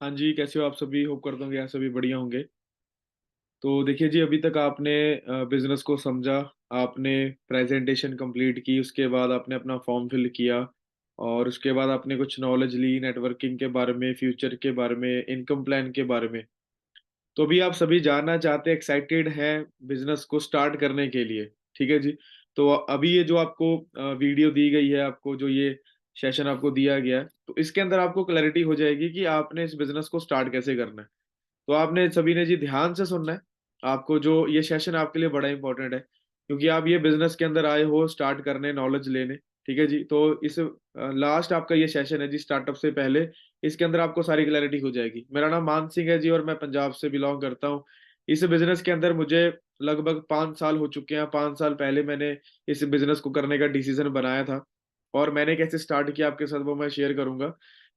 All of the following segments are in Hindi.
हाँ जी, कैसे हो आप सभी? होप करता हूँ कि आप सभी बढ़िया होंगे। तो देखिए जी, अभी तक आपने बिज़नेस को समझा, आपने प्रेज़ेंटेशन कंप्लीट की, उसके बाद आपने अपना फॉर्म फिल किया और उसके बाद आपने कुछ नॉलेज ली नेटवर्किंग के बारे में, फ्यूचर के बारे में, इनकम प्लान के बारे में। तो अभी आप सभी जानना चाहते हैं, एक्साइटेड हैं बिज़नेस को स्टार्ट करने के लिए, ठीक है जी? तो अभी ये जो आपको वीडियो दी गई है, आपको जो ये सेशन आपको दिया गया है, तो इसके अंदर आपको क्लैरिटी हो जाएगी कि आपने इस बिज़नेस को स्टार्ट कैसे करना है। तो आपने सभी ने जी ध्यान से सुनना है। आपको जो ये सेशन आपके लिए बड़ा इम्पोर्टेंट है, क्योंकि आप ये बिज़नेस के अंदर आए हो स्टार्ट करने, नॉलेज लेने, ठीक है जी? तो इस लास्ट आपका ये सेशन है जी स्टार्टअप से पहले, इसके अंदर आपको सारी क्लैरिटी हो जाएगी। मेरा नाम मान सिंह है जी और मैं पंजाब से बिलॉन्ग करता हूँ। इस बिज़नेस के अंदर मुझे लगभग 5 साल हो चुके हैं। 5 साल पहले मैंने इस बिज़नेस को करने का डिसीज़न बनाया था और मैंने कैसे स्टार्ट किया आपके साथ वो मैं शेयर करूँगा।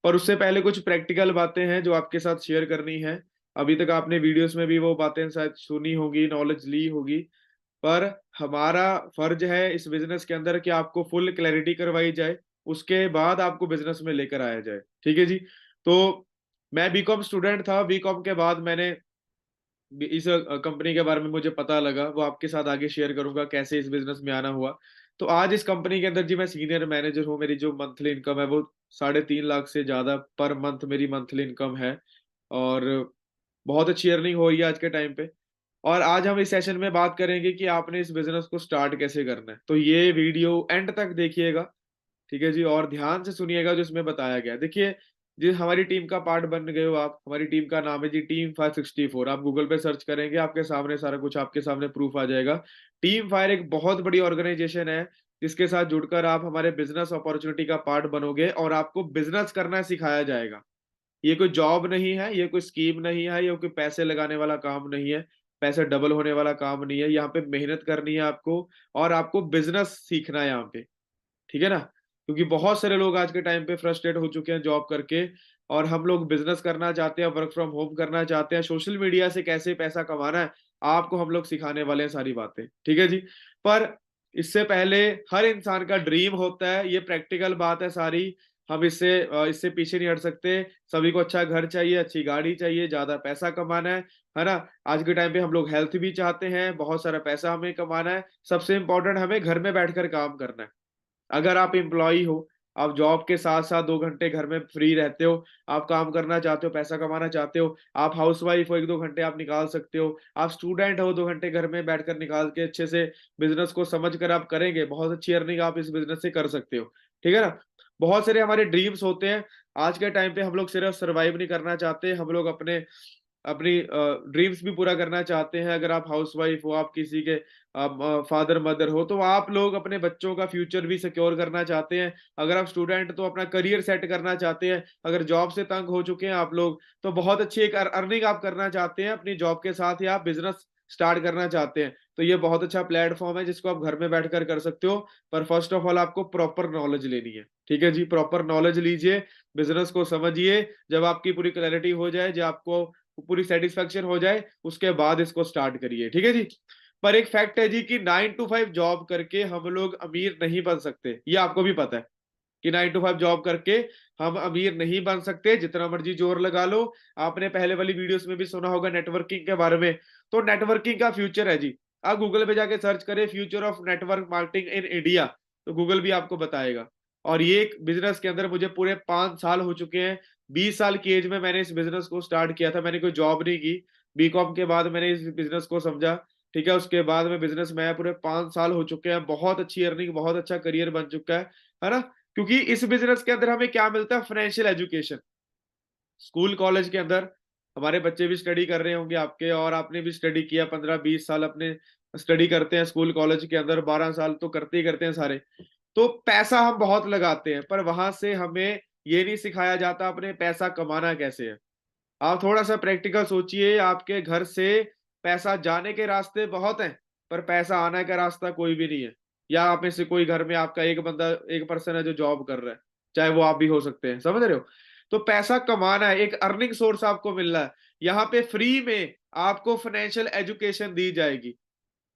पर उससे पहले कुछ प्रैक्टिकल बातें हैं जो आपके साथ शेयर करनी है। अभी तक आपने वीडियोस में भी वो बातें शायद सुनी होंगी, नॉलेज ली होगी, पर हमारा फर्ज है इस बिज़नेस के अंदर कि आपको फुल क्लैरिटी करवाई जाए, उसके बाद आपको बिज़नेस में लेकर आया जाए। ठीक है जी? तो मैं बीकॉम स्टूडेंट था, बीकॉम के बाद मैंने इस कंपनी के बारे में मुझे पता लगा, वो आपके साथ आगे शेयर करूँगा कैसे इस बिज़नेस में आना हुआ। तो आज इस कंपनी के अंदर जी मैं सीनियर मैनेजर हूँ, मेरी जो मंथली इनकम है वो 3.5 लाख से ज़्यादा पर मंथ मेरी मंथली इनकम है और बहुत अच्छी अर्निंग हो रही है आज के टाइम पे। और आज हम इस सेशन में बात करेंगे कि आपने इस बिज़नेस को स्टार्ट कैसे करना है। तो ये वीडियो एंड तक देखिएगा, ठीक है जी? और ध्यान से सुनिएगा जो इसमें बताया गया है। देखिए, जी हमारी टीम का पार्ट बन गए हो आप, हमारी टीम का नाम है जी टीम 564। आप गूगल पे सर्च करेंगे, आपके सामने सारा कुछ आपके सामने प्रूफ आ जाएगा। टीम फायर एक बहुत बड़ी ऑर्गनाइज़ेशन है, जिसके साथ जुड़कर आप हमारे बिज़नेस अपॉर्च्युनिटी का पार्ट बनोगे और आपको बिज़नेस करना सिखाया जाएगा। ये कोई जॉब नहीं है, ये कोई स्कीम नहीं है, ये कोई पैसे लगाने वाला काम नहीं है, पैसे डबल होने वाला काम नहीं है। यहाँ पे मेहनत करनी है आपको और आपको बिज़नेस सीखना है यहाँ पे। ठीक है ना? क्योंकि बहुत सारे लोग आज के टाइम पे फ्रस्ट्रेट हो चुके हैं जॉब करके और हम लोग बिज़नेस करना चाहते हैं, वर्क फ्रॉम होम करना चाहते हैं, सोशल मीडिया से कैसे पैसा कमाना है, आपको हम लोग सिखाने वाले हैं सारी बातें, ठीक है जी? पर इससे पहले हर इंसान का ड्रीम होता है, ये प्रैक्टिकल बात है सारी, हम इससे पीछे नहीं हट सकते। सभी को अच्छा घर चाहिए, अच्छी गाड़ी चाहिए, ज़्यादा पैसा कमाना है ना? आज के टाइम पे हम लोग हेल्थ भी चाहते हैं, बहुत सारा पैसा हमें कमाना है, सबसे इम्पोर्टेंट हमें घर में बैठकर काम करना है। अगर आप एम्प्लॉयी हो, आप जॉब के साथ-साथ 2 घंटे घर में फ्री रहते हो, आप काम करना चाहते हो, पैसा कमाना चाहते हो, आप हाउसवाइफ हो 1-2 घंटे आप निकाल सकते हो, आप स्टूडेंट हो 2 घंटे घर में बैठकर निकाल के अच्छे से बिज़नेस को समझ कर आप करेंगे, बहुत अच्छी अर्निंग आप इस बिज़नेस से कर सकते हो। ठीक है ना? बहुत सारे हमारे ड्रीम्स होते हैं, आज के टाइम पे हम लोग सिर्फ सर्वाइव नहीं करना चाहते, हम लोग अपने अपनी ड्रीम्स भी पूरा करना चाहते हैं। अगर आप हाउसवाइफ हो, आप किसी के फादर-मदर हो, तो आप लोग अपने बच्चों का फ्यूचर भी सिक्योर करना चाहते हैं। अगर आप स्टूडेंट तो अपना करियर सेट करना चाहते हैं। अगर जॉब से तंग हो चुके हैं आप लोग, तो बहुत अच्छी एक अर्निंग आप करना चाहते हैं अपनी जॉब के साथ या आप बिज़नेस स्टार्ट करना चाहते हैं। तो ये बहुत अच्छा प्लेटफ़ॉर्म है जिसको आप घर में बैठकर कर सकते हो। पर फर्स्ट ऑफ ऑल आपको प्रॉपर नॉलेज लेनी है। ठीक है जी? प्रॉपर नॉलेज लीजिए, बिज़नेस को समझिए। जब आपकी पूरी क्लैरिटी हो जाए, जब आपको पूरी सैटिस्फैक्शन हो जाए, उसके बाद इसको स्टार्ट करिए, ठीक है जी? पर एक फैक्ट है जी कि 9 टू 5 जॉब करके हम लोग अमीर नहीं बन सकते, ये आपको भी पता है कि 9 टू 5 जॉब करके हम अमीर नहीं बन सकते, जितना मर्ज़ी ज़ोर लगा लो। आपने पहले वाली वीडियोज़ में भी सुना होगा नेटवर्किंग के बारे में, तो नेटवर्किंग का फ्यूचर है जी। आप गूगल पे जाके सर्च करें future of network marketing in India, तो गूगल भी आपको बताएगा। और ये एक बिज़नेस के अंदर मुझे पूरे 5 साल हो चुके हैं। 20 साल की एज में मैंने इस बिज़नेस को स्टार्ट किया था, मैंने कोई जॉब नहीं की। बीकॉम के बाद मैंने इस बिज़नेस को समझा, ठीक है? उसके बाद में बिज़नेस में आया, पूरे 5 साल हो चुके हैं, बहुत अच्छी अर्निंग, बहुत अच्छा करियर बन चुका है ना? क्योंकि इस बिज़नेस के अंदर हमें क्या मिलता है, फाइनेंशियल एजुकेशन। स्कूल कॉलेज के अंदर हमारे बच्चे भी स्टडी कर रहे होंगे आपके और आपने भी स्टडी किया 15-20 साल अपने स्टडी करते हैं स्कूल कॉलेज के अंदर 12 साल तो करते ही करते हैं सारे। तो पैसा हम बहुत लगाते हैं पर वहां से हमें ये नहीं सिखाया जाता अपने पैसा कमाना कैसे है। आप थोड़ा-सा प्रैक्टिकल सोचिए, आपके घर से पैसा जाने के रास्ते बहुत हैं, पर पैसा आने का रास्ता कोई भी नहीं है। या आप में से कोई घर में आपका एक बंदा, एक पर्सन है जो जॉब कर रहा है, चाहे वो आप भी हो सकते हैं, समझ रहे हो? तो पैसा कमाना है, एक अर्निंग सोर्स आपको मिल रहा है। यहाँ पे फ्री में आपको फाइनेंशियल एजुकेशन दी जाएगी।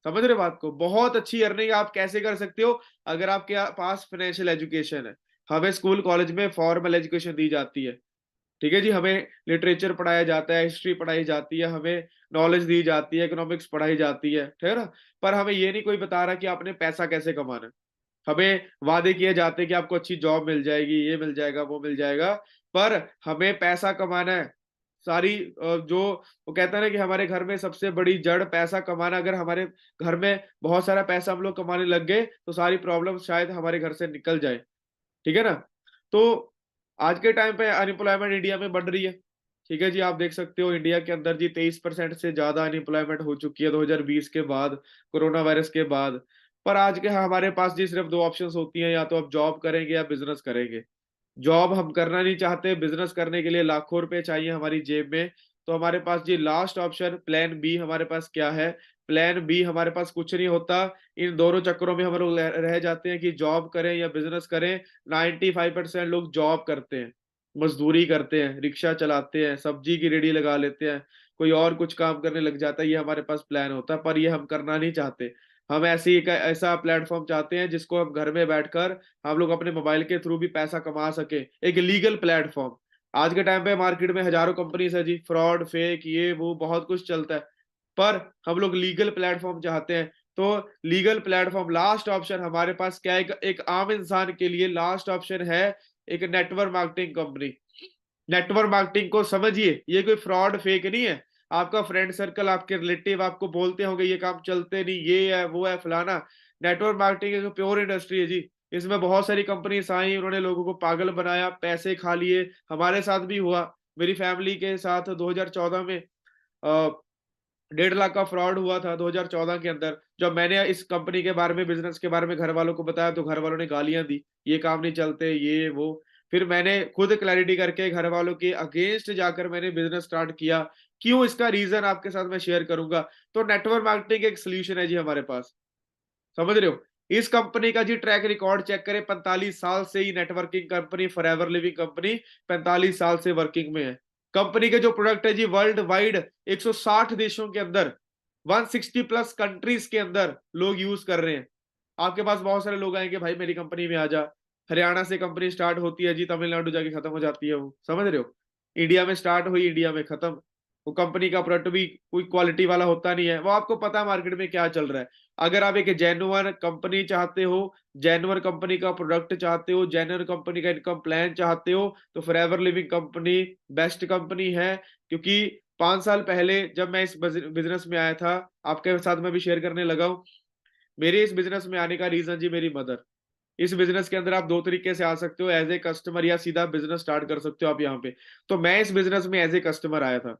समझ रहे हो बात को? बहुत अच्छी अर्निंग आप कैसे कर सकते हो, अगर आपके पास फाइनेंशियल एजुकेशन है। हमें स्कूल, कॉलेज में फॉर्मल एजुकेशन दी जाती है। ठीक है जी, हमें लिटरेचर पढ़ाया जाता है, हिस्ट्री पढ़ाई जाती है, हमें नॉलेज दी जाती है, इकोनॉमिक्स पढ़ाई जाती है, ठीक है ना? पर हमें ये नहीं कोई बता रहा कि आपने पैसा कैसे कमाना है। हमें वादे किए जाते हैं कि आपको अच्छी जॉब मिल जाएगी, ये मिल जाएगा, वो मिल जाएगा, पर हमें पैसा कमाना है। सारी जो वो कहते हैं ना कि हमारे घर में सबसे बड़ी जड़ पैसा कमाना, अगर हमारे घर में बहुत सारा पैसा हम लोग कमाने लग गए, तो सारी प्रॉब्लम शायद हमारे घर से निकल जाए, ठीक है ना? तो आज के टाइम पे अनएम्प्लॉयमेंट इंडिया में बढ़ रही है, ठीक है जी? आप देख सकते हो इंडिया के अंदर जी 23% से ज़्यादा अनएम्प्लॉयमेंट हो चुकी है 2020 के बाद, कोरोना वायरस के बाद। पर आज के हमारे पास जी सिर्फ़ 2 ऑप्शंस होती हैं, या तो आप जॉब करेंगे या बिज़नेस करेंगे। जॉब हम करना नहीं चाहते, बिज़नेस करने के लिए लाखों रुपए चाहिए हमारी जेब में, तो हमारे पास जी लास्ट ऑप्शन प्लान बी हमारे पास क्या है? प्लान बी हमारे पास कुछ नहीं होता, इन दोनों चक्करों में हम लोग रह जाते हैं कि जॉब करें या बिज़नेस करें। 95% लोग जॉब करते हैं, मज़दूरी करते हैं, रिक्शा चलाते हैं, सब्जी की रेहड़ी लगा लेते हैं, कोई और कुछ काम करने लग जाता है, ये हमारे पास प्लान होता है, पर ये हम करना नहीं चाहते। हम ऐसी एक ऐसा प्लेटफ़ॉर्म चाहते हैं जिसको हम घर में बैठकर हम लोग अपने मोबाइल के थ्रू भी पैसा कमा सकें, एक लीगल प्लेटफ़ॉर्म। आज के टाइम पे मार्केट में हज़ारों कंपनीज़ है जी, फ्रॉड, फेक, ये वो बहुत कुछ चलता है। पर हम लोग लीगल प्लेटफ़ॉर्म चाहते हैं, तो लीगल प्लेटफ़ॉर्म लास्ट ऑप्शन हमारे पास क्या है, एक एक आम इंसान के लिए लास्ट ऑप्शन है एक network marketing company. Network marketing को समझिए, ये कोई फ्रॉड, फेक नहीं है। आपका फ्रेंड सर्कल, आपके रिलेटिव आपको बोलते होंगे ये काम चलते नहीं, ये है, वो है, फलाना। नेटवर्क मार्केटिंग एक प्योर इंडस्ट्री है जी। इसमें बहुत सारी कंपनीज़ आई, उन्होंने लोगों को पागल बनाया, पैसे खा लिए। हमारे साथ भी हुआ, मेरी फैमिली के साथ 2014 में अ 1.5 लाख का फ्रॉड हुआ था 2014 के अंदर। जब मैंने इस कंपनी के बारे में, बिज़नेस के बारे में घरवालों को बताया, तो घरवालों ने गालियाँ दी, ये काम नहीं चलते, ये वो। फिर मैंने खुद क्लैरिटी करके घरवालों के अगेंस्ट जाकर मैंने बिज़नेस स्टार्ट किया। क्यों, इसका रीज़न आपके साथ मैं शेयर करूँगा। तो नेटवर्क मार्केटिंग एक सॉल्यूशन है जी हमारे पास। समझ रहे हो? इस कंपनी का जी ट्रैक रिकॉर्ड चेक करें, 45 साल से ये networking company, forever living company 45 साल से वर्किंग में है। कंपनी के जो प्रोडक्ट है जी वर्ल्ड वाइड 160 देशों के अंदर, 160 प्लस कंट्रीज के अंदर लोग यूज कर रहे हैं। आपके पास बहुत सारे लोग आएंगे, भाई मेरी कंपनी में आ जा। हरियाणा से कंपनी स्टार्ट होती है जी, तमिलनाडु जाके खत्म हो जाती है वो, समझ रहे हो? इंडिया में स्टार्ट हुई, इंडिया में खत्म। वो कंपनी का प्रोडक्ट भी कोई क्वालिटी वाला होता नहीं है, वो आपको पता है मार्केट में क्या चल रहा है। अगर आप एक जेन्युइन कंपनी चाहते हो, जेन्युइन कंपनी का प्रोडक्ट चाहते हो, जेन्युइन कंपनी का इनकम प्लान चाहते हो, तो forever living company best company है। क्योंकि 5 साल पहले जब मैं इस बिज़नेस में आया था, आपके साथ मैं भी शेयर करने लगा हूँ। मेरे इस बिज़नेस में आने का रीज़न जी मेरी मदर। इस बिज़नेस के अंदर आप 2 तरीके से आ सकते हो, एज़ ए कस्टमर या सीधा बिज़नेस स्टार्ट कर सकते हो आप यहाँ पे। तो मैं इस बिज़नेस में एज़ ए कस्टमर आया था।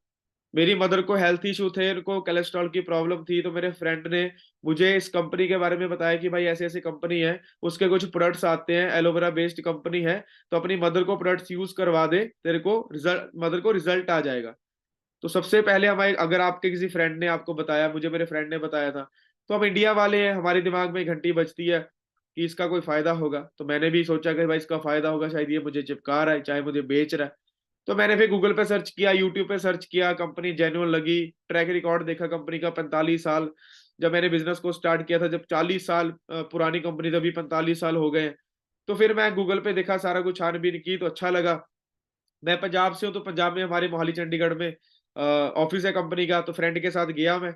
मेरी मदर को हेल्थ इश्यू थे, उनको कोलेस्ट्रॉल की प्रॉब्लम थी, तो मेरे फ्रेंड ने मुझे इस कंपनी के बारे में बताया कि भाई ऐसी-ऐसी कंपनी है, उसके कुछ प्रोडक्ट्स आते हैं, एलोवेरा बेस्ड कंपनी है, तो अपनी मदर को प्रोडक्ट्स यूज़ करवा दे, तेरे को रिज़ल्ट, मदर को रिज़ल्ट आ जाएगा। तो सबसे पहले हमारे, अगर आपके किसी फ्रेंड ने आपको बताया, मुझे मेरे फ्रेंड ने बताया था, तो हम इंडिया वाले हैं, हमारे दिमाग में घंटी बजती है कि इसका कोई फ़ायदा होगा। तो मैंने भी सोचा कि भाई इसका फ़ायदा होगा, शायद ये मुझे चिपका रहा है, चाहे मुझे बेच रहा है। तो मैंने फिर गूगल पे सर्च किया, यूट्यूब पे सर्च किया, कंपनी जेन्युइन लगी, ट्रैक रिकॉर्ड देखा कंपनी का 45 साल। जब मैंने बिज़नेस को स्टार्ट किया था, जब 40 साल पुरानी कंपनी थी, अभी 45 साल हो गए हैं। तो फिर मैं गूगल पे देखा, सारा कुछ छान-बीन की, तो अच्छा लगा। मैं पंजाब से हूँ, तो पंजाब में हमारे मोहाली चंडीगढ़ में ऑफ़िस है कंपनी का, तो फ्रेंड के साथ गया मैं,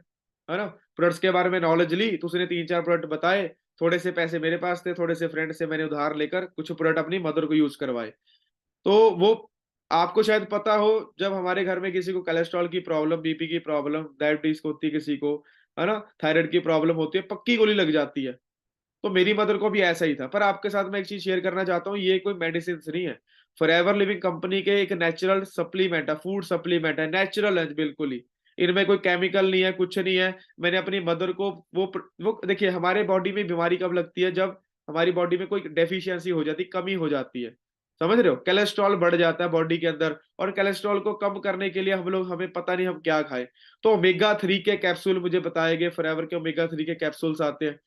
है ना? प्रोडक्ट्स के बारे में नॉलेज ली, तो उसने 3-4 प्रोडक्ट बताए, थोड़े से पैसे मेरे पास थे, थोड़े से फ्रेंड से मैंने उधार लेकर कुछ प्रोडक्ट अपनी मदर को यूज़ करवाए। तो वो आपको शायद पता हो, जब हमारे घर में किसी को कोलेस्ट्रॉल की प्रॉब्लम, बीपी की प्रॉब्लम, डायबिटीज़ होती है किसी को, है ना? थायराइड की प्रॉब्लम होती है, पक्की गोली लग जाती है। तो मेरी मदर को भी ऐसा ही था। पर आपके साथ मैं एक चीज़ शेयर करना चाहता हूँ, ये कोई मेडिसिन्स नहीं है। फॉरएवर लिविंग कंपनी के एक नेचुरल सप्लीमेंट है, फूड सप्लीमेंट है, नेचुरल है बिल्कुल ही। इनमें कोई केमिकल नहीं है, कुछ नहीं है। मैंने अपनी मदर को वो देखिए, हमारे बॉडी में बीमारी कब लगती है, जब हमारी बॉडी में कोई डेफिशिएंसी हो जाती है, कमी हो जाती है। समझ रहे हो? कोलेस्ट्रॉल बढ़ जाता है बॉडी के अंदर, और कोलेस्ट्रॉल को कम करने के लिए हमें पता नहीं हम क्या खाएँ। तो ओमेगा 3 के कैप्सूल मुझे बताए गए, फॉरएवर के ओमेगा 3 के कैप्सूल्स आते हैं।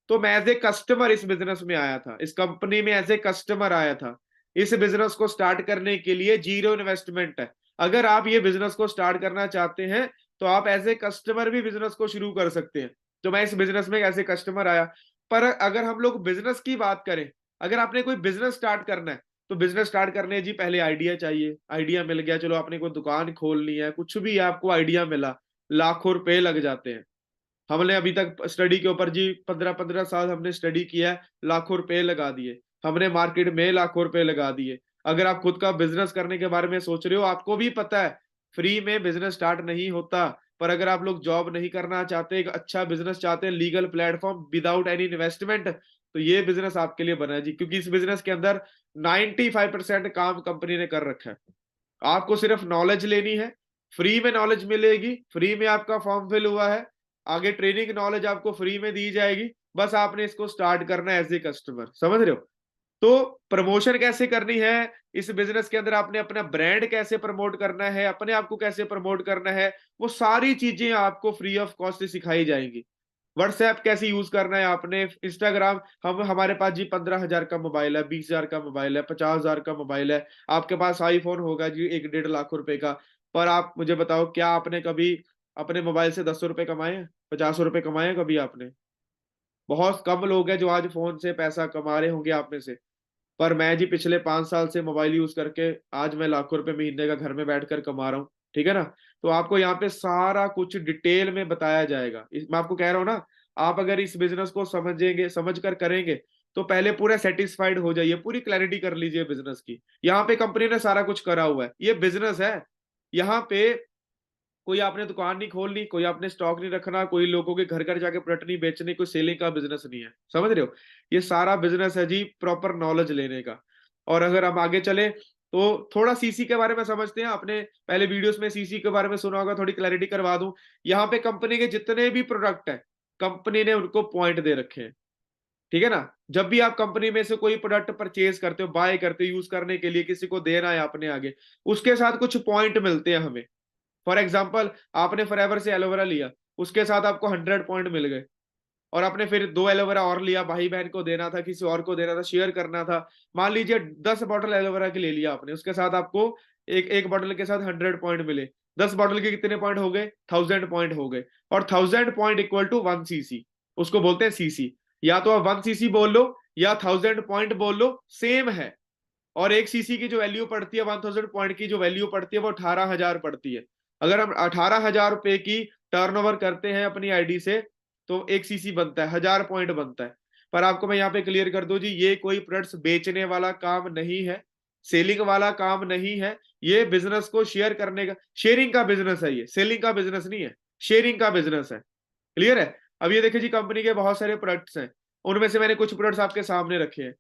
तो मैं एज़ ए कस्टमर इस बिज़नेस में आया था, इस कंपनी में एज़ ए कस्टमर आया था। इस बिज़नेस को स्टार्ट करने के लिए ज़ीरो इन्वेस्टमेंट है। अगर आप ये बिज़नेस को स्टार्ट करना चाहते हैं, तो आप एज़ ए कस्टमर भी बिज़नेस को शुरू कर सकते हैं। तो मैं इस बिज़नेस में एज़ ए कस्टमर आया। पर अगर हम लोग बिज़नेस की बात करें, अगर आपने कोई बिज़नेस स्टार्ट करना है, तो बिजनेस स्टार्ट करने जी पहले आइडिया चाहिए, आइडिया मिल गया, चलो आपने कोई दुकान खोलनी है, कुछ भी आपको आइडिया मिला, लाखों रुपए लग जाते हैं। हमने अभी तक स्टडी के ऊपर जी 15-15 साल हमने स्टडी किया है, लाखों रुपए लगा दिए। हमने मार्केट में लाखों रुपए लगा दिए। अगर आप खुद का बिजनेस करने के बारे में सोच रहे हो, आपको भी पता है फ्री में बिजनेस स्टार्ट नहीं होता। पर अगर आप लोग जॉब नहीं करना चाहते, एक अच्छा बिजनेस चाहते हैं, legal platform without any investment, तो ये बिजनेस आपके लिए बना है जी, क्योंकि इस बिजनेस के अंदर 95% काम कंपनी ने कर रखा है। आपको सिर्फ नॉलेज लेनी है, फ्री में नॉलेज मिलेगी, फ्री में आपका फॉर्म फिल हुआ है, आगे ट्रेनिंग नॉलेज आपको फ्री में दी जाएगी, बस आपने इसको स्टार्ट करना है एज ए कस्टमर, समझ रहे हो? तो प्रमोशन कैसे करनी है इस बिजनेस के अंदर, आपने अपना ब्रांड कैसे प्रमोट करना है, अपने आप को कैसे प्रमोट करना है, वो सारी चीजें आपको फ्री ऑफ कॉस्ट सिखाई जाएंगी। व्हाट्सएप कैसे यूज करना है आपने, इंस्टाग्राम, हम हमारे पास जी 15,000 का मोबाइल है, 20,000 का मोबाइल है, 50,000 का मोबाइल है, आपके पास आईफोन होगा जी 1-1.5 लाख रुपए का। पर आप मुझे बताओ, क्या आपने कभी अपने मोबाइल से 10 रुपए कमाए हैं, 50 रुपए कमाए हैं कभी आपने? बहुत कम लोग हैं जो आज फोन से पैसा कमा रहे होंगे आप में से। पर मैं जी पिछले 5 साल से मोबाइल यूज करके आज मैं लाखों रुपए महीने का घर में बैठकर कमा रहा हूँ, ठीक है ना? तो आपको यहाँ पे सारा कुछ डिटेल में बताया जाएगा। मैं आपको कह रहा हूँ ना, आप अगर इस बिजनेस को समझेंगे, समझ कर करेंगे, तो पहले पूरा सेटिस्फाइड हो जाइए, पूरी क्लैरिटी कर लीजिए बिजनेस की। यहाँ पे कंपनी ने सारा कुछ करा हुआ है, ये बिजनेस है। यहाँ पे कोई आपने दुकान नहीं खोलनी, कोई आपने स्टॉक नहीं रखना, कोई लोगों के घर घर जाके प्रोडक्ट नहीं बेचने, कोई सेलिंग का बिजनेस नहीं है, समझ रहे हो? ये सारा बिजनेस है जी प्रॉपर नॉलेज लेने का। और अगर हम आगे चले तो थोड़ा सीसी के बारे में समझते हैं। आपने पहले वीडियोस में सीसी के बारे में सुना होगा, थोड़ी क्लैरिटी करवा दूं। यहाँ पे कंपनी के जितने भी प्रोडक्ट है, कंपनी ने उनको पॉइंट दे रखे हैं, ठीक है ना? जब भी आप कंपनी में से कोई प्रोडक्ट परचेज करते हो, बाय करते हो, यूज करने के लिए किसी को देना है आपने आगे, उसके साथ कुछ पॉइंट मिलते हैं हमें। फॉर एग्जाम्पल, आपने फॉरएवर से एलोवेरा लिया, उसके साथ आपको 100 पॉइंट मिल गए, और आपने फिर 2 एलोवेरा और लिया, भाई बहन को देना था, किसी और को देना था, शेयर करना था। मान लीजिए 10 बॉटल एलोवेरा की ले लिया आपने, उसके साथ आपको एक एक बॉटल के साथ 100 पॉइंट मिले। 10 बॉटल के कितने पॉइंट हो गए? 1000 पॉइंट हो गए। और 1000 पॉइंट इक्वल टू 1 सीसी, उसको बोलते हैं सीसी। या तो आप 1 सीसी बोल लो या 1000 पॉइंट बोल लो, सेम है। और 1 सीसी की जो वैल्यू पड़ती है, 1000 पॉइंट की जो वैल्यू पड़ती है, वो 18,000 पड़ती है। अगर हम 18,000 रुपए की टर्नओवर करते हैं अपनी आईडी से, तो 1 सीसी बनता है, 1000 पॉइंट बनता है। पर आपको मैं यहाँ पे क्लियर कर दूं जी, ये कोई प्रोडक्ट्स बेचने वाला काम नहीं है, सेलिंग वाला काम नहीं है। ये बिजनेस को शेयर करने का, शेयरिंग का बिजनेस है, ये सेलिंग का बिजनेस नहीं है, शेयरिंग का बिजनेस है। क्लियर है? अब ये देखिए जी, कंपनी के बहुत सारे प्रोडक्ट्स हैं, उनमें से मैंने कुछ प्रोडक्ट्स आपके सामने रखे हैं,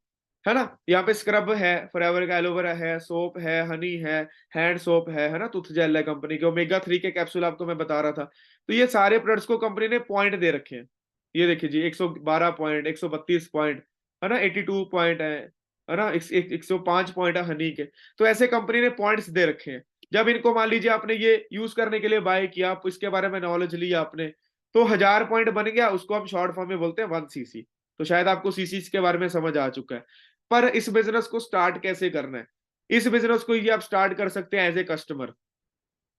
है ना? यहाँ पे स्क्रब है, फॉरएवर का एलोवेरा है, सोप है, हनी है, हैंड सोप है ना, टूथ जेल है, कंपनी के ओमेगा 3 के कैप्सूल आपको मैं बता रहा था। तो ये सारे प्रोडक्ट्स को कंपनी ने पॉइंट दे रखे हैं। ये देखिए जी, 112 पॉइंट, 132 पॉइंट, है ना, 82 पॉइंट है ना, 105 पॉइंट है हनी के। तो ऐसे कंपनी ने पॉइंट्स दे रखे हैं। जब इनको मान लीजिए आपने ये यूज करने के लिए बाय किया, आप इसके बारे में नॉलेज लिया आपने, तो 1000 पॉइंट बन गया, उसको हम शॉर्ट फॉर्म में बोलते हैं 1 सीसी। तो शायद आपको सीसी के बारे में समझ आ चुका है। पर इस बिजनेस को स्टार्ट कैसे करना है? इस बिजनेस को ये आप स्टार्ट कर सकते हैं एज ए कस्टमर।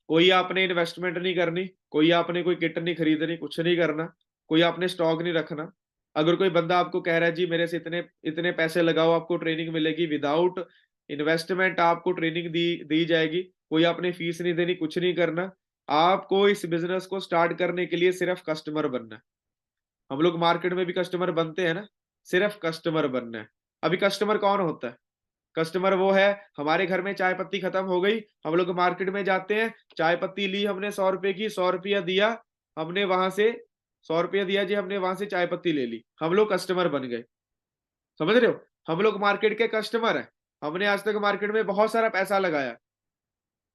कोई आपने इन्वेस्टमेंट नहीं करनी, कोई आपने कोई किट नहीं खरीदनी, कुछ नहीं करना, कोई आपने स्टॉक नहीं रखना। अगर कोई बंदा आपको कह रहा है जी मेरे से इतने इतने पैसे लगाओ, आपको ट्रेनिंग मिलेगी, विदाउट इन्वेस्टमेंट आपको ट्रेनिंग दी दी जाएगी, कोई आपने फीस नहीं देनी, कुछ नहीं करना। आपको इस बिजनेस को स्टार्ट करने के लिए सिर्फ कस्टमर बनना है। हम लोग मार्केट में भी कस्टमर बनते हैं ना, सिर्फ कस्टमर बनना है। अभी कस्टमर कौन होता है? कस्टमर वो है, हमारे घर में चाय पत्ती खत्म हो गई, हम लोग मार्केट में जाते हैं, चाय पत्ती ली हमने 100 रुपए की, 100 रुपया दिया, हमने वहां से 100 रुपया दिया जी, हमने वहां से चाय पत्ती ले ली, हम लोग कस्टमर बन गए। समझ रहे हो? हम लोग मार्केट के कस्टमर हैं। हमने आज तक मार्केट में बहुत सारा पैसा लगाया।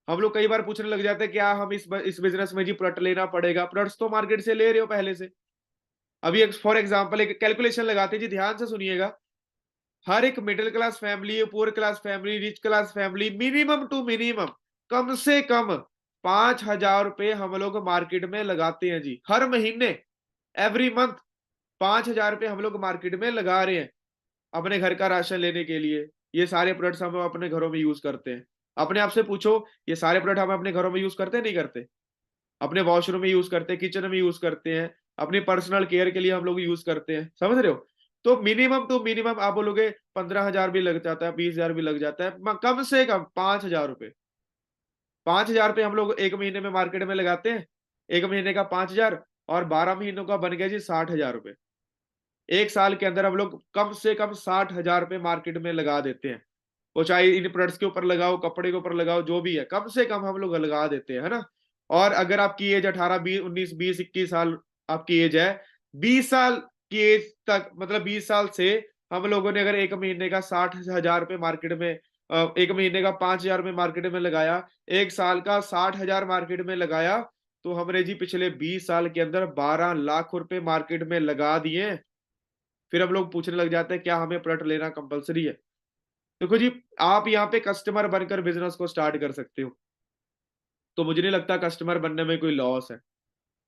हम लोग कई बार पूछने लग जाते हैं क्या हम इस बिजनेस में जी प्रोडक्ट लेना पड़ेगा? प्रोडक्ट्स तो मार्केट से ले रहे हो पहले से। अभी एक फॉर एग्जांपल एक कैलकुलेशन लगाते हैं जी, ध्यान से सुनिएगा। हर एक middle class family, poor class family, rich class family, minimum to minimum, कम से कम 5,000 रुपए हम लोग मार्केट में लगाते हैं जी, हर महीने, एवरी मंथ। 5,000 रुपए हम लोग मार्केट में लगा रहे हैं अपने घर का राशन लेने के लिए। ये सारे प्रोडक्ट्स हम अपने घरों में यूज करते हैं। अपने आप से पूछो, ये सारे प्रोडक्ट हम अपने घरों में यूज करते हैं नहीं करते? अपने वॉशरूम में यूज करते हैं, किचन में यूज करते हैं, अपनी पर्सनल केयर के लिए हम लोग यूज करते हैं, समझ रहे हो? तो मिनिमम टू मिनिमम आप बोलोगे 15,000 भी लग जाता है, 20,000 भी लग जाता है, कम से कम 5,000 रुपए। 5,000 रुपए हम लोग एक महीने में मार्केट में लगाते हैं। एक महीने का 5,000 और 12 महीनों का बन गया जी 60,000 रुपए। एक साल के अंदर हम लोग कम से कम 60,000 रुपए मार्केट में लगा देते हैं। वो चाहे इन प्रोडक्ट्स के ऊपर लगाओ, कपड़े के ऊपर लगाओ, जो भी है, कम से कम हम लोग लगा देते हैं, है ना? और अगर आपकी एज 18, 20, 19, 20, 21 साल आपकी एज है, 20 साल की एज तक, मतलब 20 साल से हम लोगों ने अगर एक महीने का 60,000 रुपए मार्केट में, एक महीने का 5,000 रुपए मार्केट में लगाया, एक साल का 60,000 मार्केट में लगाया, तो हमने जी पिछले 20 साल के अंदर 12 लाख रुपए मार्केट में लगा दिए। फिर हम लोग पूछने लग जाते हैं क्या हमें प्रोडक्ट लेना कंपल्सरी है? देखो जी, आप यहाँ पे कस्टमर बनकर बिज़नेस को स्टार्ट कर सकते हो। तो मुझे नहीं लगता कस्टमर बनने में कोई लॉस है।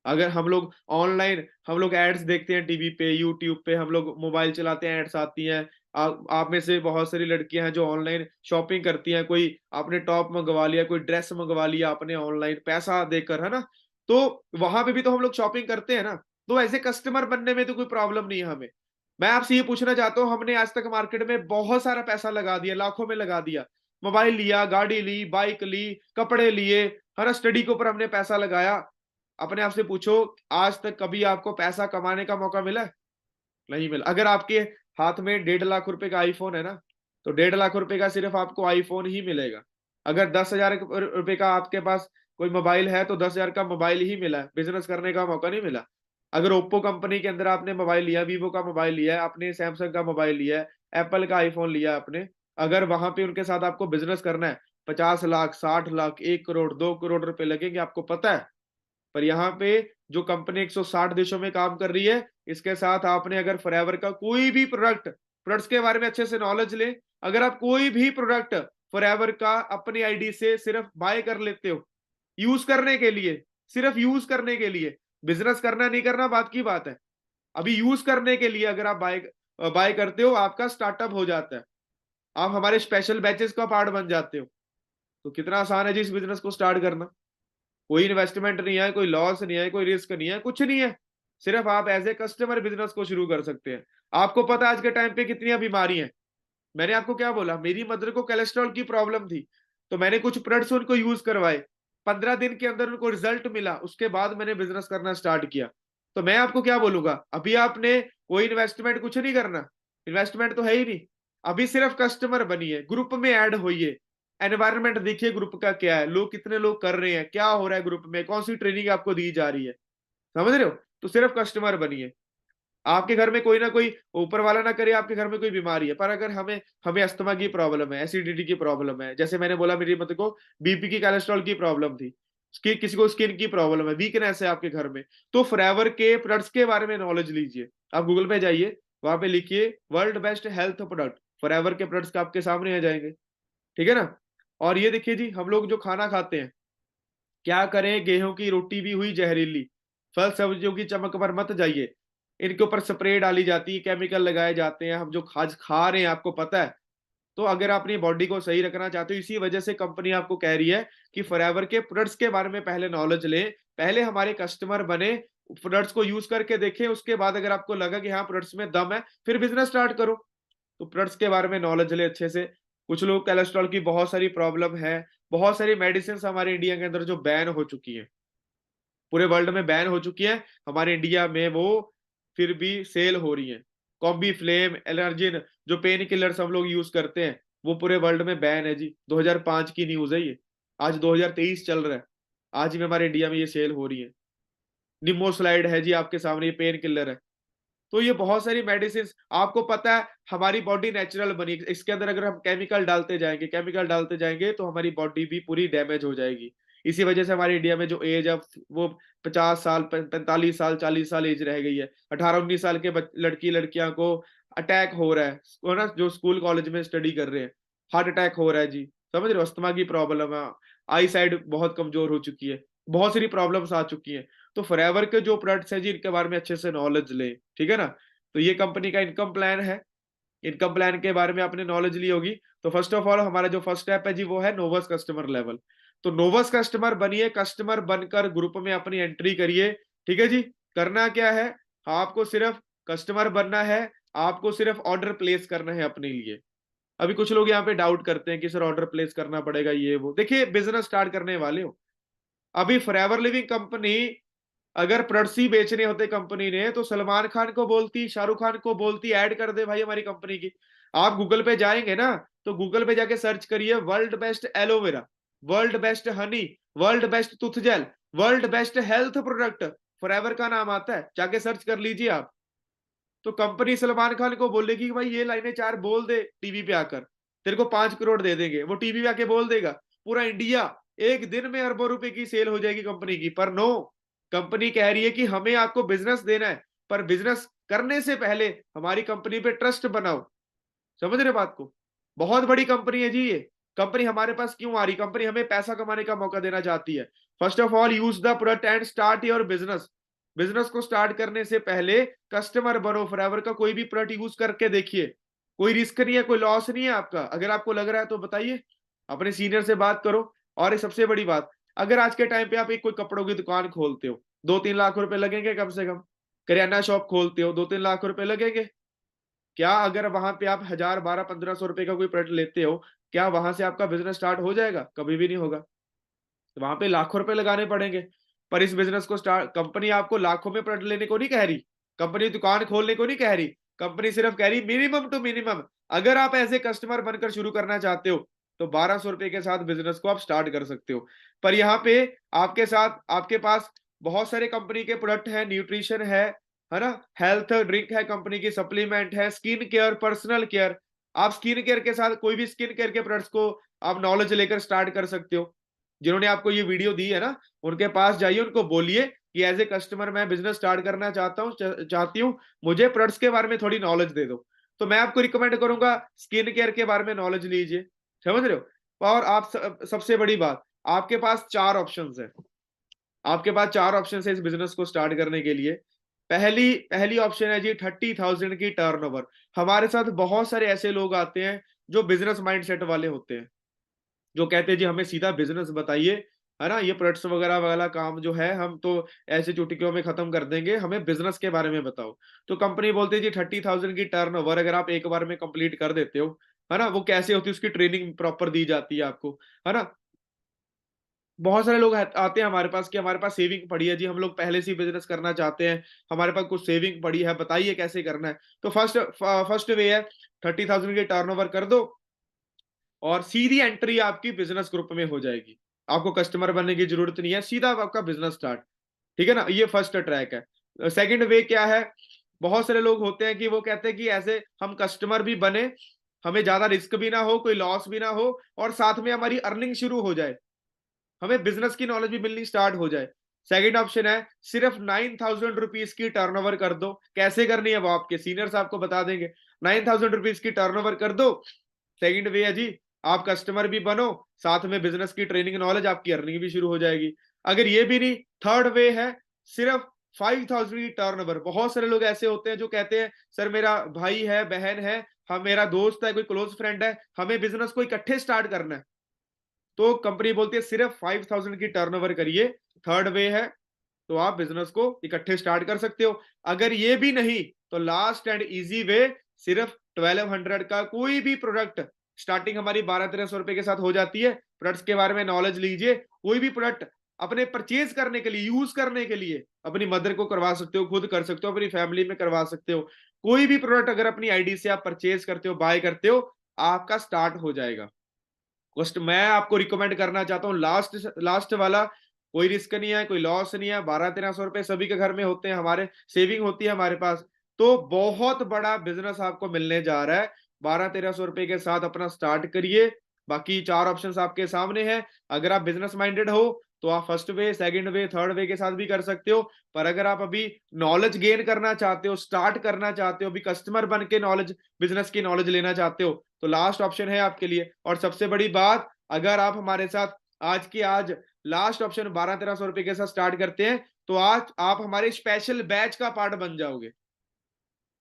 अगर हम लोग एड्स देखते हैं टीवी पे, यूट्यूब पे, हम लोग मोबाइल चलाते हैं, एड्स आती हैं। आप में से बहुत सारी लड़कियाँ हैं जो ऑनलाइन शॉपिंग करती हैं, कोई आपने टॉप मँगवा लिया, कोई ड्रेस मँगवा लिया आपने ऑनलाइन पैसा देकर, है ना? तो वहाँ पे भी तो हम लोग शॉपिंग करते हैं ना, तो ऐसे कस्टमर बनने में तो कोई प्रॉब्लम नहीं है हमें। मैं आपसे ये पूछना चाहता हूँ, हमने आज तक मार्केट में बहुत सारा पैसा लगा दिया, लाखों में लगा दिया। मोबाइल लिया, गाड़ी ली, बाइक ली, कपड़े लिए, है ना? स्टडी के ऊपर हमने पैसा लगाया। अपने आप से पूछो, आज तक कभी आपको पैसा कमाने का मौका मिला है? नहीं मिला। अगर आपके हाथ में 1.5 लाख रुपए का आईफ़ोन है ना, तो 1.5 लाख रुपए का सिर्फ़ आपको आईफ़ोन ही मिलेगा। अगर 10,000 रुपए का आपके पास कोई मोबाइल है, तो 10,000 का मोबाइल ही मिला है, बिज़नेस करने का मौका नहीं मिला। अगर ओप्पो कंपनी के अंदर आपने मोबाइल लिया, वीवो का मोबाइल लिया है, आपने सैमसंग का मोबाइल लिया है, एप्पल का आईफ़ोन लिया आपने, अगर वहाँ पे उनके साथ आपको बिज़नेस करना है, 50 लाख, 60 लाख, 1 करोड़, 2 करोड़ रुपए लगेंगे, आपको पता है? पर यहाँ पे जो कंपनी 160 देशों में काम कर रही है, इसके साथ आपने अगर फॉरएवर का कोई भी प्रोडक्ट्स के बारे में अच्छे से नॉलेज लें, अगर आप कोई भी प्रोडक्ट फॉरएवर का अपनी आईडी से सिर्फ बाय कर लेते हो, यूज़ करने के लिए, सिर्फ यूज़ करने के लिए, बिज़नेस करना नहीं करना बात की बात है। अभी यूज़ करने के लिए अगर आप बाय करते हो, आपका स्टार्टअप हो जाता है। आप हमारे स्पेशल बैचेज़ का पार्ट बन जाते हो। तो कितना आसान है जी इस बिज़नेस को स्टार्ट करना। कोई इन्वेस्टमेंट नहीं है, कोई लॉस नहीं है, कोई रिस्क नहीं है, कुछ नहीं है। सिर्फ आप एज़ ए कस्टमर बिज़नेस को शुरू कर सकते हैं। आपको पता है आज के टाइम पे कितनी बीमारी हैं। मैंने आपको क्या बोला, मेरी मदर को कोलेस्ट्रॉल की प्रॉब्लम थी, तो मैंने कुछ प्रोडक्ट्स उनको यूज़ करवाए। 15 दिन के अंदर उनको रिज़ल्ट मिला, उसके बाद मैंने बिज़नेस करना स्टार्ट किया। तो मैं आपको क्या बोलूँगा, अभी आपने कोई इन्वेस्टमेंट कुछ नहीं करना, इन्वेस्टमेंट तो है ही नहीं। अभी सिर्फ कस्टमर बनिए, ग्रुप में ऐड होइए, एनवायरनमेंट देखिए ग्रुप का क्या है, लोग कितने लोग कर रहे हैं, क्या हो रहा है ग्रुप में, कौन-सी ट्रेनिंग आपको दी जा रही है, समझ रहे हो? तो सिर्फ कस्टमर बनिए। आपके घर में कोई ना कोई, ऊपर वाला ना करे आपके घर में कोई बीमारी है, पर अगर हमें हमें अस्थमा की प्रॉब्लम है, एसिडिटी की प्रॉब्लम है, जैसे मैंने बोला मेरी मदर को बीपी की, कोलेस्ट्रॉल की प्रॉब्लम थी, किसी को स्किन की प्रॉब्लम है, वीकनेस है आपके घर में, तो फॉरएवर के प्रोडक्ट्स के बारे में नॉलेज लीजिए। आप गूगल पे जाइए, वहां पे लिखिए world best health product, forever के प्रोडक्ट्स आपके सामने आ जाएंगे। ठीक है ना? और ये देखिए जी, हम लोग जो खाना खाते हैं, क्या करें, गेहूँ की रोटी भी हुई जहरीली, फल सब्जियों की चमक पर मत जाइए। इनके ऊपर स्प्रे डाली जाती है, केमिकल लगाए जाते हैं, हम जो आज खा रहे हैं आपको पता है। तो अगर आप अपनी बॉडी को सही रखना चाहते हो, इसी वजह से कंपनी आपको कह रही है कि फॉरएवर के प्रोडक्ट्स के बारे में पहले नॉलेज लें, पहले हमारे कस्टमर बने, प्रोडक्ट्स को यूज़ करके देखें, उसके बाद अगर आपको लगा कि हाँ, प्रोडक्ट्स में दम है, फिर बिज़नेस स्टार्ट करो। तो प्रोडक्ट्स के बारे में नॉलेज लें अच्छे से। कुछ लोग कोलेस्ट्रॉल की बहुत सारी प्रॉब्लम है, बहुत सारी मेडिसिन्स हमारे इंडिया के अंदर जो बैन हो चुकी हैं, पूरे वर्ल्ड में बैन हो चुकी हैं, हमारे इंडिया में वो फिर भी सेल हो रही हैं। कॉम्बीफ्लेम, एलर्जिन, जो पेन किलर्स हम लोग यूज़ करते हैं, वो पूरे वर्ल्ड में बैन है जी। 2005 की न्यूज़ है ये। आज 2023 चल रहा है। आज भी हमारे इंडिया में ये सेल हो रही है। निमोस्लाइड है जी आपके सामने, ये पेन किलर है। तो ये बहुत सारी मेडिसिन्स, आपको पता है हमारी बॉडी नेचुरल बनी, इसके अंदर अगर हम केमिकल डालते जाएँगे तो हमारी बॉडी भी पूरी डैमेज हो जाएगी। इसी वजह से हमारे इंडिया में जो एज है वो 50 साल, 45 साल, 40 साल एज रह गई है। 18-19 साल के लड़की-लड़कियाँ को अटैक हो रहा है, वो ना जो स्कूल कॉलेज में स्टडी कर रहे हैं, हार्ट अटैक हो रहा है जी। समझ रहे हो? अस्थमा की प्रॉब्लम है, आई साइट बहुत कमज़ोर हो चुकी है, बहुत सारी प्रॉब्लम्स आ चुकी हैं। तो फॉरएवर के जो प्रोडक्ट्स हैं जी, इनके बारे में अच्छे से नॉलेज लें, ठीक है ना? तो ये कंपनी का इनकम प्लान है, इनकम प्लान के बारे में आपने नॉलेज ली होगी। तो फर्स्ट ऑफ ऑल हमारा जो फर्स्ट स्टेप है जी, वो है नोवास कस्टमर लेवल। तो नोवास कस्टमर बनिए, कस्टमर बनकर ग्रुप में अपनी एंट्री करिए, ठीक है जी? करना क्या है? आपको सिर्फ कस्टमर बनना है, आपको सिर्फ ऑर्डर प्लेस करना है अपने लिए। अभी कुछ लोग यहाँ पे डाउट करते हैं कि सर ऑर्डर प्लेस करना पड़ेगा ये वो। देखिए बिजनेस स्टार्ट करने वाले हो, अभी फॉरएवर लिविंग कंपनी अगर प्रोडक्ट्स ही बेचने होते कंपनी ने तो सलमान खान को बोलती, शाहरुख खान को बोलती ऐड कर दे भाई हमारी कंपनी की। आप गूगल पे जाएंगे ना, तो गूगल पे जाके सर्च करिए world best aloe vera, world best honey, world best tooth gel, world best health product, Forever का नाम आता है, जाके सर्च कर लीजिए आप। तो कंपनी सलमान खान को बोलेगी कि भाई ये लाइनें चार बोल दे टीवी पे आकर, तेरे को 5 करोड़ दे देंगे। वो टीवी पे आके बोल देगा, पूरा इंडिया एक दिन में अरबों रुपए की सेल हो जाएगी कंपनी की। पर नो, कंपनी कह रही है कि हमें आपको बिजनेस देना है, पर बिजनेस करने से पहले हमारी कंपनी पे ट्रस्ट बनाओ। समझ रहे बात को? बहुत बड़ी कंपनी है जी ये। कंपनी हमारे पास क्यों आ रही? कंपनी हमें पैसा कमाने का मौका देना चाहती है। First of all use the product and start your business. Business को स्टार्ट करने से पहले कस्टमर बनो, फॉरएवर का कोई भी प्रोडक्ट यूज करके देखिए, कोई रिस्क नहीं है, कोई लॉस नहीं है आपका। अगर आपको लग रहा है तो बताइए, अपने सीनियर से बात करो। और एक सबसे बड़ी बात, अगर आज के टाइम पे आप एक कोई कपड़ों की दुकान खोलते हो, 2-3 लाख रुपए लगेंगे कम से कम। किराना शॉप खोलते हो, 2-3 लाख रुपए लगेंगे। क्या अगर वहां पे आप 1000, 1200, 1500 रुपए का कोई प्रोडक्ट लेते हो, क्या वहां से आपका बिजनेस स्टार्ट हो जाएगा? कभी भी नहीं होगा। तो वहां पे लाखों रुपए लगाने पड़ेंगे। पर इस बिजनेस को स्टार्ट, कंपनी आपको लाखों में प्रोडक्ट लेने को नहीं कह रही, कंपनी दुकान खोलने को नहीं कह रही। कंपनी सिर्फ कह रही मिनिमम टू मिनिमम, अगर आप एज ए कस्टमर बनकर शुरू करना चाहते हो तो 1200 रुपए के साथ बिजनेस को आप स्टार्ट कर सकते हो। पर यहाँ पे आपके साथ आपके पास बहुत सारे कंपनी के प्रोडक्ट है, न्यूट्रिशन है ना, हेल्थ ड्रिंक है, कंपनी की सप्लीमेंट है, स्किन केयर, पर्सनल केयर। आप स्किन केयर के साथ कोई भी स्किन केयर के प्रोडक्ट्स को आप नॉलेज लेकर स्टार्ट कर सकते हो। जिन्होंने आपको ये वीडियो दी है ना, उनके पास जाइए, उनको बोलिए कि एज ए कस्टमर मैं बिजनेस स्टार्ट करना चाहती हूँ, मुझे प्रोडक्ट्स के बारे में थोड़ी नॉलेज दे दो। तो मैं आपको रिकमेंड करूंगा स्किन केयर के बारे में नॉलेज लीजिए। समझ रहे हो? और आप सबसे बड़ी बात, आपके पास 4 ऑप्शंस है। आपके पास 4 ऑप्शंस है इस बिजनेस को स्टार्ट करने के लिए। पहली पहली ऑप्शन है जी 30,000 की टर्नओवर। हमारे साथ बहुत सारे ऐसे लोग आते हैं जो बिजनेस माइंडसेट वाले होते हैं, जो कहते हैं जी हमें सीधा बिजनेस बताइए, है ना, ये प्रोडक्ट्स वगैरह वाला काम जो है हम तो ऐसे चुटकियों में खत्म कर देंगे, हमें बिजनेस के बारे में बताओ। तो कंपनी बोलती है जी 30,000 की टर्नओवर अगर आप एक बार में कंप्लीट कर देते हो, है ना, वो कैसे होती है उसकी ट्रेनिंग प्रॉपर दी जाती है आपको, है ना। बहुत सारे लोग आते हैं हमारे पास कि हमारे पास सेविंग पड़ी है जी, हम लोग पहले से ही बिजनेस करना चाहते हैं, हमारे पास कुछ सेविंग पड़ी है, बताइए कैसे करना है। तो फर्स्ट फर्स्ट वे है 30,000 की टर्नओवर कर दो और सीधी एंट्री आपकी बिजनेस ग्रुप में हो जाएगी। आपको कस्टमर बनने की जरूरत नहीं है, सीधा आपका बिजनेस स्टार्ट। ठीक है ना, ये फर्स्ट ट्रैक है। सेकंड वे क्या है? बहुत सारे लोग होते हैं कि वो कहते हैं कि ऐसे हम कस्टमर भी बने, हमें ज्यादा रिस्क भी ना हो, कोई लॉस भी ना हो, और साथ में हमारी अर्निंग शुरू हो जाए, हमें बिजनेस की नॉलेज भी मिलनी स्टार्ट हो जाए। सेकंड ऑप्शन है सिर्फ 9,000 रुपीज की टर्नओवर कर दो। कैसे करनी है वो आपके सीनियर्स आपको बता देंगे। 9,000 रुपीज की टर्नओवर कर दो। सेकंड वे है जी, आप कस्टमर भी बनो, साथ में बिजनेस की ट्रेनिंग नॉलेज, आपकी अर्निंग भी शुरू हो जाएगी। अगर ये भी नहीं, थर्ड वे है सिर्फ 5,000 की टर्नओवर। बहुत सारे लोग ऐसे होते हैं जो कहते हैं सर मेरा भाई है, बहन है, हम मेरा दोस्त है, कोई क्लोज फ्रेंड है, हमें बिजनेस को इकट्ठे स्टार्ट करना है। तो कंपनी बोलती है सिर्फ 5,000 की टर्नओवर करिए, थर्ड वे है, तो आप बिजनेस को इकट्ठे स्टार्ट कर सकते हो। अगर ये भी नहीं तो लास्ट एंड इजी वे, सिर्फ 1200 का कोई भी प्रोडक्ट, स्टार्टिंग हमारी 1200-1300 रुपए के साथ हो जाती है। प्रोडक्ट्स के बारे में नॉलेज लीजिए, कोई भी प्रोडक्ट अपने परचेज करने के लिए, यूज करने के लिए, अपनी मदर को करवा सकते हो, खुद कर सकते हो, अपनी फैमिली में करवा सकते हो। कोई भी प्रोडक्ट अगर अपनी आईडी से आप परचेज करते हो, बाय करते हो, आपका स्टार्ट हो जाएगा। फर्स्ट मैं आपको रिकमेंड करना चाहता हूँ लास्ट लास्ट वाला। कोई रिस्क नहीं है, कोई लॉस नहीं है, 1200-1300 रुपए सभी के घर में होते हैं, हमारे सेविंग होती है हमारे पास। तो बहुत बड़ा बिजनेस आपको मिलने जा रहा है। 1200-1300 रुपए के साथ अपना स्टार्ट करिए। बाकी 4 ऑप्शंस आपके सामने हैं। अगर आप बिजनेस माइंडेड हो तो आप फर्स्ट वे, सेकंड वे, थर्ड वे के साथ भी कर सकते हो। पर अगर आप अभी नॉलेज गेन करना चाहते हो, स्टार्ट करना चाहते हो, अभी कस्टमर बन के नॉलेज, बिजनेस की नॉलेज लेना चाहते हो, तो लास्ट ऑप्शन है आपके लिए। और सबसे बड़ी बात, अगर आप हमारे साथ आज की आज लास्ट ऑप्शन 1200-1300 रुपए के साथ स्टार्ट करते हैं, तो आज आप हमारे स्पेशल बैच का पार्ट बन जाओगे।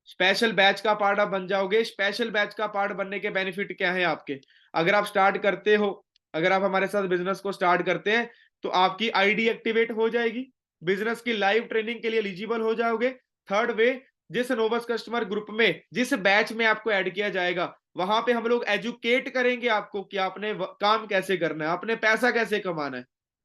स्पेशल बैच का पार्ट आप बन जाओगे। स्पेशल बैच का पार्ट बनने के बेनिफिट क्या है आपके? अगर आप स्टार्ट करते हो, अगर आप हमारे साथ बिजनेस को स्टार्ट करते हैं, तो आपकी आईडी एक्टिवेट हो जाएगी, बिजनेस की लाइव ट्रेनिंग के लिए एलिजिबल हो जाओगे। थर्ड वे, जिस नोवस कस्टमर ग्रुप में, जिस बैच में आपको ऐड किया जाएगा, वहां पे हम लोग एजुकेट करेंगे आपको कि आपने काम कैसे करना है, आपने पैसा कैसे कमाना है,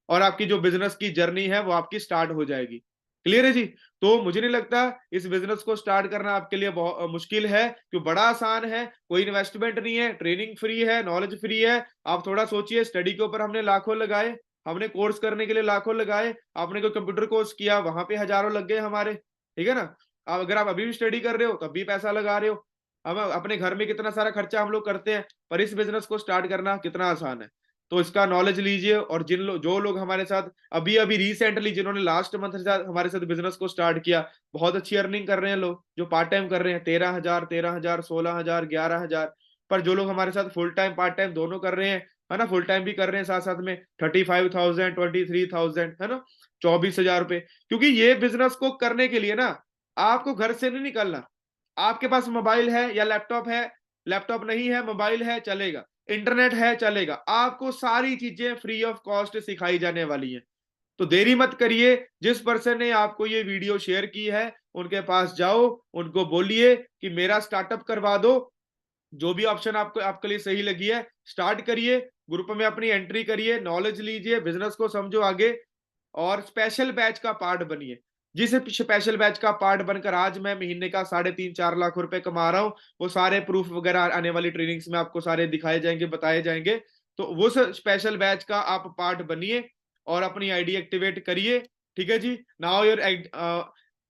और आपकी जो बिजनेस की जर्नी है वो आपकी स्टार्ट हो जाएगी। क्लियर है जी? तो मुझे नहीं लगता इस बिजनेस को स्टार्ट करना आपके लिए बहुत मुश्किल है, क्यों, बड़ा आसान है, कोई इन्वेस्टमेंट नहीं है, ट्रेनिंग फ्री है, नॉलेज फ्री है। आप थोड़ा सोचिए, स्टडी के ऊपर हमने लाखों लगाए, हमने कोर्स करने के लिए लाखों लगाए, आपने कोई कंप्यूटर कोर्स किया, वहां पे हजारों लग गए हमारे, ठीक है ना? अब अगर आप अभी भी स्टडी कर रहे हो तब भी पैसा लगा रहे हो। अब अपने घर में कितना सारा खर्चा हम लोग करते हैं, पर इस बिजनेस को स्टार्ट करना कितना आसान है। तो इसका नॉलेज लीजिए, और जो लोग हमारे साथ अभी अभी रिसेंटली, जिन्होंने लास्ट मंथ हमारे साथ बिजनेस को स्टार्ट किया, बहुत अच्छी अर्निंग कर रहे हैं लोग, जो पार्ट टाइम कर रहे हैं, 13,000, 13,000, 16,000, 11,000। पर जो लोग हमारे साथ फुल टाइम पार्ट टाइम दोनों कर रहे हैं, है ना, फुल टाइम भी कर रहे हैं साथ साथ में, 35,000, 23,000, है ना, 24,000 रुपए। क्योंकि ये बिजनेस को करने के लिए ना आपको घर से नहीं निकलना। आपके पास मोबाइल है या लैपटॉप है, लैपटॉप नहीं है, मोबाइल है, चलेगा, इंटरनेट है, चलेगा, आपको सारी चीजें फ्री ऑफ कॉस्ट सिखाई जाने वाली हैं। तो देरी मत करिए, जिस पर्सन ने आपको ये वीडियो शेयर की है उनके पास जाओ, उनको बोलिए कि मेरा स्टार्टअप करवा दो, जो भी ऑप्शन आपको आपके लिए सही लगी है, स्टार्ट करिए, ग्रुप में अपनी एंट्री करिए, नॉलेज लीजिए, बिजनेस को समझो आगे, और स्पेशल बैच का पार्ट बनिए। जिस स्पेशल बैच का पार्ट बनकर आज मैं महीने का 3.5-4 लाख रुपए कमा रहा हूँ, वो सारे प्रूफ वगैरह आने वाली ट्रेनिंग्स में आपको सारे दिखाए जाएंगे, बताए जाएंगे। तो वो स्पेशल बैच का आप पार्ट बनिए और अपनी आईडी एक्टिवेट करिए। ठीक है जी? Now your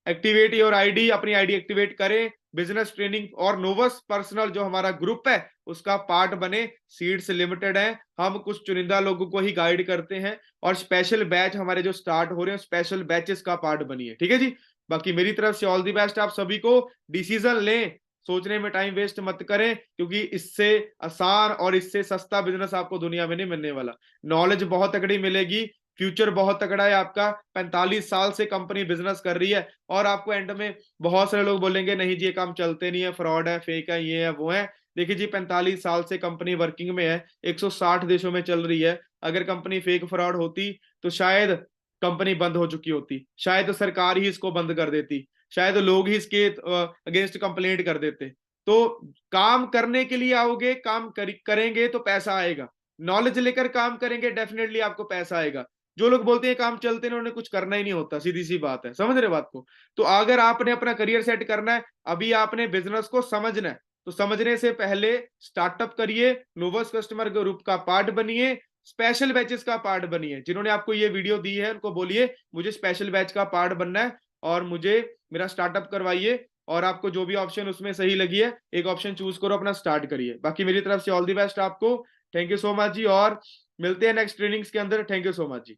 activate your ID, अपनी आईडी एक्टिवेट करें, बिजनेस ट्रेनिंग और नोवस पर्सनल जो हमारा ग्रुप है उसका पार्ट बने। सीट्स लिमिटेड है, हम कुछ चुनिंदा लोगों को ही गाइड करते हैं, और स्पेशल बैच हमारे जो स्टार्ट हो रहे हैं, स्पेशल बैचेस का पार्ट बनिए। ठीक है जी? बाकी मेरी तरफ से ऑल दी बेस्ट आप सभी को। डिसीजन लें, सोचने में टाइम वेस्ट मत करें, क्योंकि इससे आसान और इससे सस्ता बिजनेस आपको दुनिया में नहीं मिलने वाला। नॉलेज बहुत तगड़ी मिलेगी, फ्यूचर बहुत तगड़ा है आपका। 45 साल से कंपनी बिजनेस कर रही है, और आपको एंड में बहुत सारे लोग बोलेंगे नहीं जी ये काम चलते नहीं है, फ्रॉड है, फेक है, ये है, वो है। देखिए जी, 45 साल से कंपनी वर्किंग में है, 160 देशों में चल रही है। अगर कंपनी फेक फ्रॉड होती तो शायद कंपनी बंद हो चुकी होती, शायद सरकार ही इसको बंद कर देती, शायद लोग ही इसके अगेंस्ट कंप्लेंट कर देते। तो काम करने के लिए आओगे, करेंगे तो पैसा आएगा। नॉलेज लेकर काम करेंगे, डेफिनेटली आपको पैसा आएगा। जो लोग बोलते हैं काम चलते हैं, उन्होंने कुछ करना ही नहीं होता, सीधी सी बात है। समझ रहे बात को? तो अगर आपने अपना करियर सेट करना है, अभी आपने बिजनेस को समझना है, तो समझने से पहले स्टार्टअप करिए, नोवस कस्टमर ग्रुप का पार्ट बनिए, स्पेशल बैचेस का पार्ट बनिए। जिन्होंने आपको ये वीडियो दी है उनको बोलिए मुझे स्पेशल बैच का पार्ट बनना है, और मुझे मेरा स्टार्टअप करवाइए, और आपको जो भी ऑप्शन उसमें सही लगी है, एक ऑप्शन चूज करो, अपना स्टार्ट करिए। बाकी मेरी तरफ से ऑल दी बेस्ट आपको। Thank you so much ji, और मिलते हैं नेक्स्ट ट्रेनिंग्स के अंदर। Thank you so much ji.